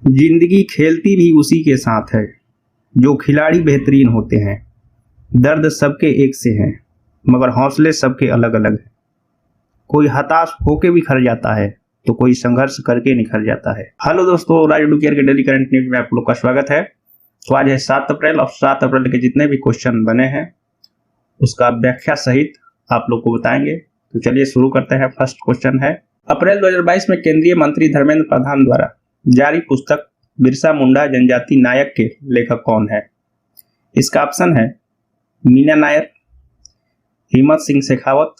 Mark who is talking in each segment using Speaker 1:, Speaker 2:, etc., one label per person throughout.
Speaker 1: जिंदगी खेलती भी उसी के साथ है जो खिलाड़ी बेहतरीन होते हैं। दर्द सबके एक से हैं मगर हौसले सबके अलग अलग हैं। कोई हताश होके बिखर जाता है तो कोई संघर्ष करके निखर जाता है। हेलो दोस्तों, राज केयर के डेली करंट न्यूज में आप लोग का स्वागत है। तो आज है 7 अप्रैल और 7 अप्रैल के जितने भी क्वेश्चन बने हैं उसका व्याख्या सहित आप लोग को बताएंगे। तो चलिए शुरू करते हैं। फर्स्ट क्वेश्चन है, अप्रैल 2022 में केंद्रीय मंत्री धर्मेंद्र प्रधान द्वारा जारी पुस्तक बिरसा मुंडा जनजाति नायक के लेखक कौन है? इसका ऑप्शन है मीना नायर, हिम्मत सिंह शेखावत,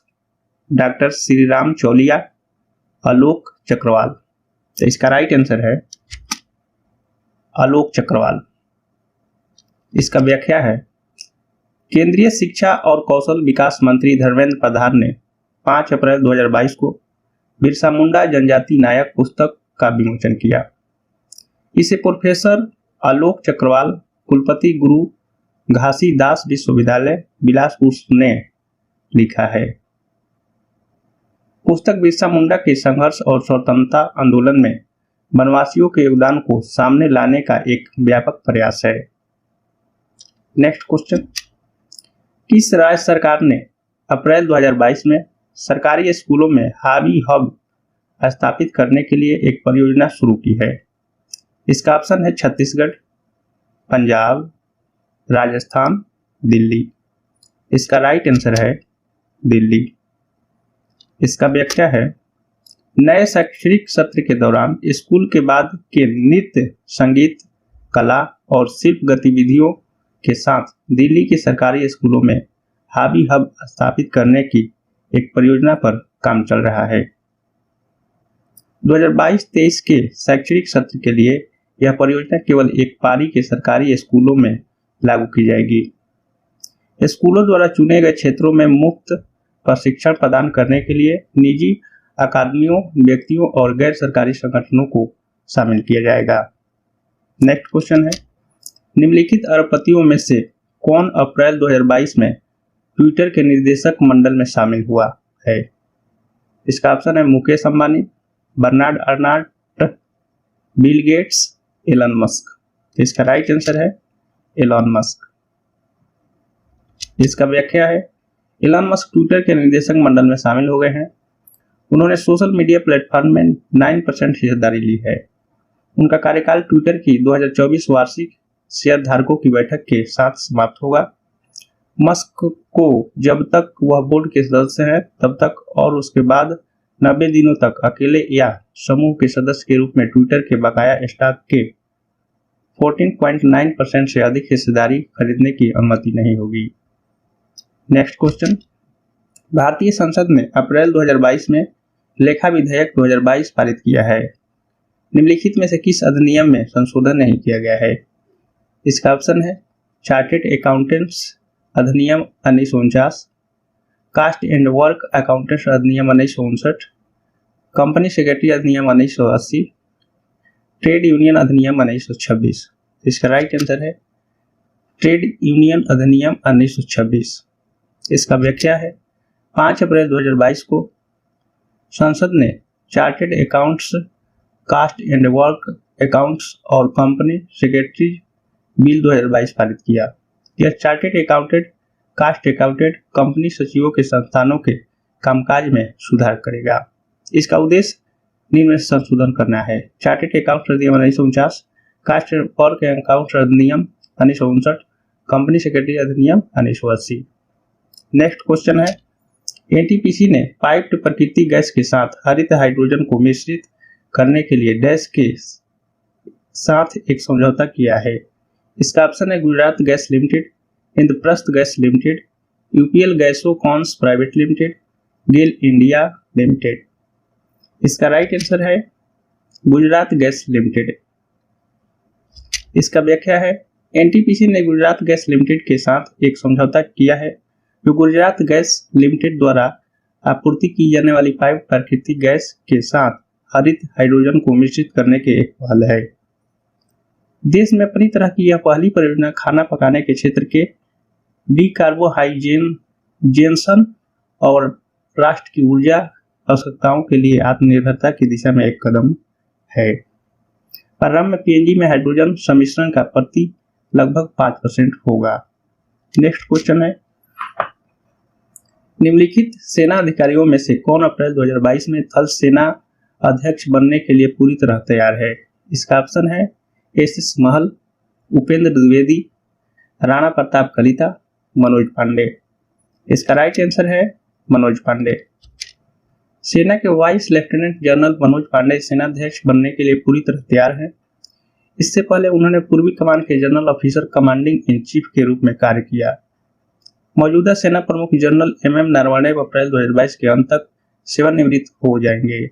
Speaker 1: डॉक्टर श्री राम चौलिया, आलोक चक्रवाल। तो इसका राइट आंसर है आलोक चक्रवाल। इसका व्याख्या है, केंद्रीय शिक्षा और कौशल विकास मंत्री धर्मेंद्र प्रधान ने 5 अप्रैल 2022 को बिरसा मुंडा जनजाति नायक पुस्तक का विमोचन किया। इसे प्रोफेसर आलोक चक्रवाल, कुलपति गुरु घासीदास विश्वविद्यालय बिलासपुर ने लिखा है। पुस्तक बिरसा मुंडा के संघर्ष और स्वतंत्रता आंदोलन में वनवासियों के योगदान को सामने लाने का एक व्यापक प्रयास है। नेक्स्ट क्वेश्चन, किस राज्य सरकार ने अप्रैल 2022 में सरकारी स्कूलों में हॉबी हब स्थापित करने के लिए एक परियोजना शुरू की है? इसका ऑप्शन है छत्तीसगढ़, पंजाब, राजस्थान, दिल्ली। इसका राइट आंसर है दिल्ली। इसका व्याख्या है, नए शैक्षणिक सत्र के दौरान स्कूल के बाद के नृत्य, संगीत, कला और शिल्प गतिविधियों के साथ दिल्ली के सरकारी स्कूलों में हॉबी हब स्थापित करने की एक परियोजना पर काम चल रहा है। 2022-23 के शैक्षणिक सत्र के लिए यह परियोजना केवल एक पारी के सरकारी स्कूलों में लागू की जाएगी। स्कूलों द्वारा चुने गए क्षेत्रों में मुफ्त प्रशिक्षण प्रदान करने के लिए निजी अकादमियों, व्यक्तियों और गैर सरकारी संगठनों को शामिल किया जाएगा। नेक्स्ट क्वेश्चन है, निम्नलिखित अरबपतियों में से कौन अप्रैल 2022 में ट्विटर के निदेशक मंडल में शामिल हुआ है? इसका ऑप्शन है Mukesh Ambani, Bernard Arnault, Bill Gates, Elon Musk. इसका राइट आंसर है एलन मस्क। इसका व्याख्या है, एलन मस्क ट्विटर के निदेशक मंडल में शामिल हो गए हैं। उन्होंने सोशल मीडिया प्लेटफॉर्म में 9% हिस्सेदारी ली है। उनका कार्यकाल ट्विटर की 2024 वार्षिक शेयर धारकों की बैठक के साथ समाप्त होगा। मस्क को जब तक वह बोर्ड के सदस्य हैं तब तक और उसके बाद 90 दिनों तक अकेले या समूह के सदस्य के रूप में ट्विटर के बकाया स्टॉक के 14.9% से अधिक हिस्सेदारी खरीदने की अनुमति नहीं होगी। नेक्स्ट क्वेश्चन, भारतीय संसद ने अप्रैल 2022 में लेखा विधेयक 2022 पारित किया है। निम्नलिखित में से किस अधिनियम में संशोधन नहीं किया गया है? इसका ऑप्शन है चार्टेड अकाउंटेंट्स अधिनियम 1949, कास्ट एंड वर्क अकाउंटेंट्स अधिनियम 1959, कंपनी सेक्रेटरी अधिनियम 1980, ट्रेड यूनियन अधिनियम 1926। इसका राइट आंसर है ट्रेड यूनियन अधिनियम 1926। इसका व्याख्या है, 5 अप्रैल 2022 को संसद ने chartered accounts, cost and work accounts और कंपनी सेक्रेटरी बिल 2022 पारित किया। यह chartered accountant, cost accountant, company सचिवों के संस्थानों के कामकाज में सुधार करेगा। इसका उद्देश्य निम्न संशोधन करना है: चार्टेड अकाउंट्स अधिनियम 1949, कास्ट एंड वर्क अकाउंट्स अधिनियम 1959, कंपनी सेक्रेटरी अधिनियम 1980। नेक्स्ट क्वेश्चन है, एनटीपीसी ने पाइप्ड प्राकृतिक गैस के साथ हरित हाइड्रोजन को मिश्रित करने के लिए डैश के साथ एक समझौता किया है। इसका ऑप्शन है Gujarat gas limited, Indraprastha gas limited, UPL गैसोकॉन्स private limited, GAIL India limited. इसका राइट आंसर है गुजरात गैस लिमिटेड। इसका व्याख्या है, एनटीपीसी ने गुजरात गैस लिमिटेड के साथ एक समझौता किया है जो गुजरात गैस लिमिटेड द्वारा आपूर्ति की जाने वाली पाइप प्राकृतिक गैस के साथ हरित हाइड्रोजन को मिश्रित करने के एक पहल है। देश में अपनी तरह की यह पहली परियोजना खाना पकाने के क्षेत्र के डीकार्बोहाइजेशन और राष्ट्र की ऊर्जा आवश्यकताओं के लिए आत्मनिर्भरता की दिशा में एक कदम है। प्रारंभ में पीएनजी में हाइड्रोजन सम्मिश्रण का प्रति लगभग 5% होगा। नेक्स्ट क्वेश्चन है, निम्नलिखित सेना अधिकारियों में से कौन अप्रैल 2022 में थल सेना अध्यक्ष बनने के लिए पूरी तरह तैयार है? इसका ऑप्शन है एस महल, उपेंद्र द्विवेदी, राणा प्रताप कलिता, मनोज पांडे। इसका राइट आंसर है मनोज पांडे। सेना के vice lieutenant general Manoj Pandey सेनाध्यक्ष बनने के लिए पूरी तरह तैयार हैं। इससे पहले उन्होंने पूर्वी कमान के general officer commanding in chief के रूप में कार्य किया। मौजूदा सेना प्रमुख जनरल एमएम नरवणे अप्रैल 2022 के अंत तक सेवानिवृत्त हो जाएंगे।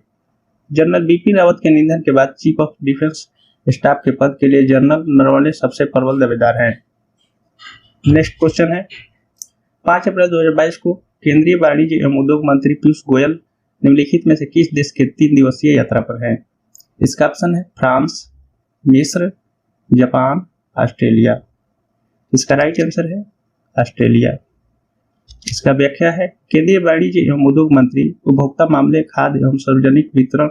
Speaker 1: जनरल बिपिन रावत के निधन के बाद चीफ ऑफ डिफेंस स्टाफ के पद के लिए जनरल नरवणे सबसे प्रबल दावेदार हैं। नेक्स्ट क्वेश्चन है, 5 अप्रैल 2022 को केंद्रीय वाणिज्य एवं उद्योग मंत्री पीयूष गोयल निम्नलिखित में से किस देश के 3 दिवसीय यात्रा पर हैं? इसका ऑप्शन है फ्रांस, मिस्र, जापान, ऑस्ट्रेलिया। इसका राइट आंसर है ऑस्ट्रेलिया। इसका व्याख्या है, केंद्रीय वाणिज्य एवं उद्योग मंत्री उपभोक्ता मामले, खाद्य एवं सार्वजनिक वितरण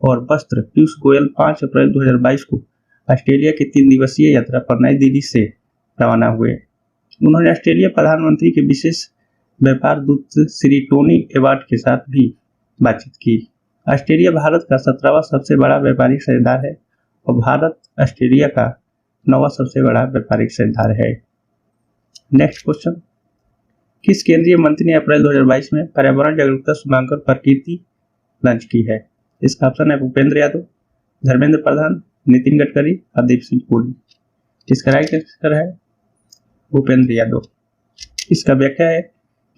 Speaker 1: और वस्त्र पीयूष गोयल 5 अप्रैल 2022 को ऑस्ट्रेलिया की 3 दिवसीय यात्रा पर नई दिल्ली से रवाना हुए। उन्होंने ऑस्ट्रेलिया प्रधानमंत्री के विशेष व्यापार दूत श्री टोनी एबाट के साथ भी बातचीत की। ऑस्ट्रेलिया भारत का 17वां सबसे बड़ा व्यापारिक साझेदार है और भारत ऑस्ट्रेलिया का 9वां सबसे बड़ा व्यापारिक साझेदार है। नेक्स्ट क्वेश्चन, किस केंद्रीय मंत्री ने अप्रैल 2022 में पर्यावरण जागरूकता शुभांकर प्रकृति लॉन्च की है? इसका ऑप्शन है भूपेंद्र यादव, धर्मेंद्र प्रधान, नितिन गडकरी, हरदीप सिंह पुरी। इसका राइट आंसर है भूपेंद्र यादव। इसका व्याख्या है,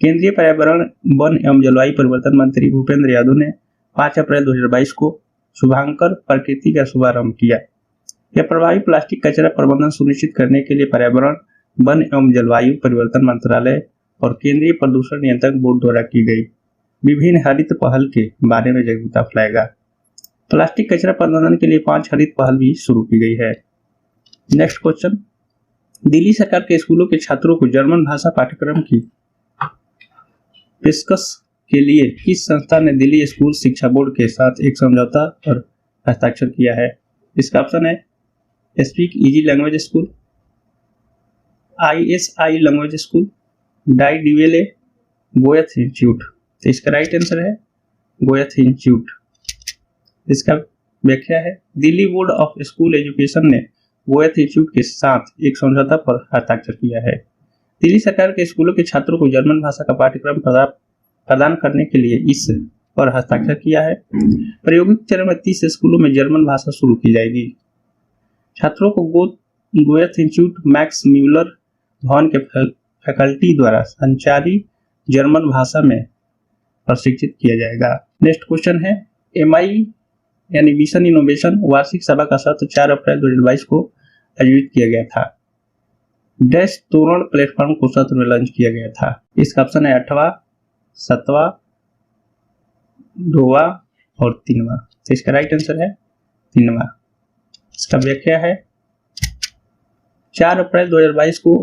Speaker 1: केंद्रीय पर्यावरण, वन एवं जलवायु परिवर्तन मंत्री भूपेंद्र यादव ने 5 अप्रैल 2022 को शुभांकर प्रकृति का शुभारंभ किया। यह प्रभावी प्लास्टिक कचरा प्रबंधन सुनिश्चित करने के लिए पर्यावरण, वन एवं जलवायु परिवर्तन मंत्रालय और केंद्रीय प्रदूषण नियंत्रण बोर्ड द्वारा की गई विभिन्न हरित पहल के बारे में जागरूकता फैलाएगा। प्लास्टिक कचरा प्रबंधन के लिए 5 हरित पहल भी शुरू की गई है। नेक्स्ट क्वेश्चन, दिल्ली सरकार के स्कूलों के छात्रों को जर्मन भाषा पाठ्यक्रम की पेशकश के लिए किस संस्था ने दिल्ली स्कूल शिक्षा बोर्ड के साथ एक समझौता पर हस्ताक्षर किया है? इसका ऑप्शन है speak easy language school, ISI language school, डाई डिवेले, गोयथ इंस्टीट्यूट। तो इसका राइट आंसर है गोयथ इंस्टीट्यूट। इसका व्याख्या है, Delhi board of school education ने गोयथ इंस्टीट्यूट के साथ एक समझौता पर हस्ताक्षर किया है। दिल्ली सरकार के स्कूलों के छात्रों को जर्मन भाषा का पाठ्यक्रम प्रदान करने के लिए इस पर हस्ताक्षर किया है। प्रायोगिक चरण में 30 स्कूलों में जर्मन भाषा शुरू की जाएगी। छात्रों को गोयथ इंस्टीट्यूट मैक्स म्यूलर भवन के फैकल्टी द्वारा संचारी जर्मन भाषा में प्रशिक्षित किया जाएगा। नेक्स्ट क्वेश्चन है, MI यानी मिशन इनोवेशन वार्षिक सभा का सत्र 4 अप्रैल 2022 को आयोजित किया गया था। डैश तोरण प्लेटफॉर्म को सत्र में लॉन्च किया गया था। इसका ऑप्शन है 8वां, 7वां, 2वां और 3वां। तो इसका राइट आंसर है 3वां। इसका व्याख्या है, 4 अप्रैल 2022 को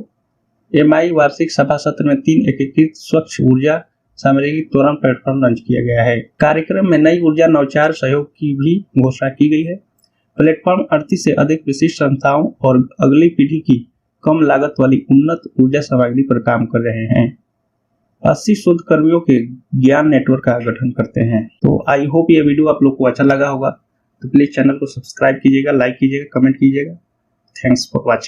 Speaker 1: MI वार्षिक सभा सत्र में 3 एकीकृत स्वच्छ ऊर्जा सामग्री त्वरण प्लेटफॉर्म लॉन्च किया गया है। कार्यक्रम में नई ऊर्जा नवाचार सहयोग की भी घोषणा की गई है। प्लेटफॉर्म 38 से अधिक विशिष्ट संस्थाओं और अगली पीढ़ी की कम लागत वाली उन्नत ऊर्जा सामग्री पर काम कर रहे हैं। 80 शोधकर्मियों के ज्ञान नेटवर्क का गठन करते हैं। तो आई होप ये वीडियो आप लोग को अच्छा लगा होगा। तो प्लीज चैनल को सब्सक्राइब कीजिएगा, लाइक कीजिएगा, कमेंट कीजिएगा। Thanks for watching.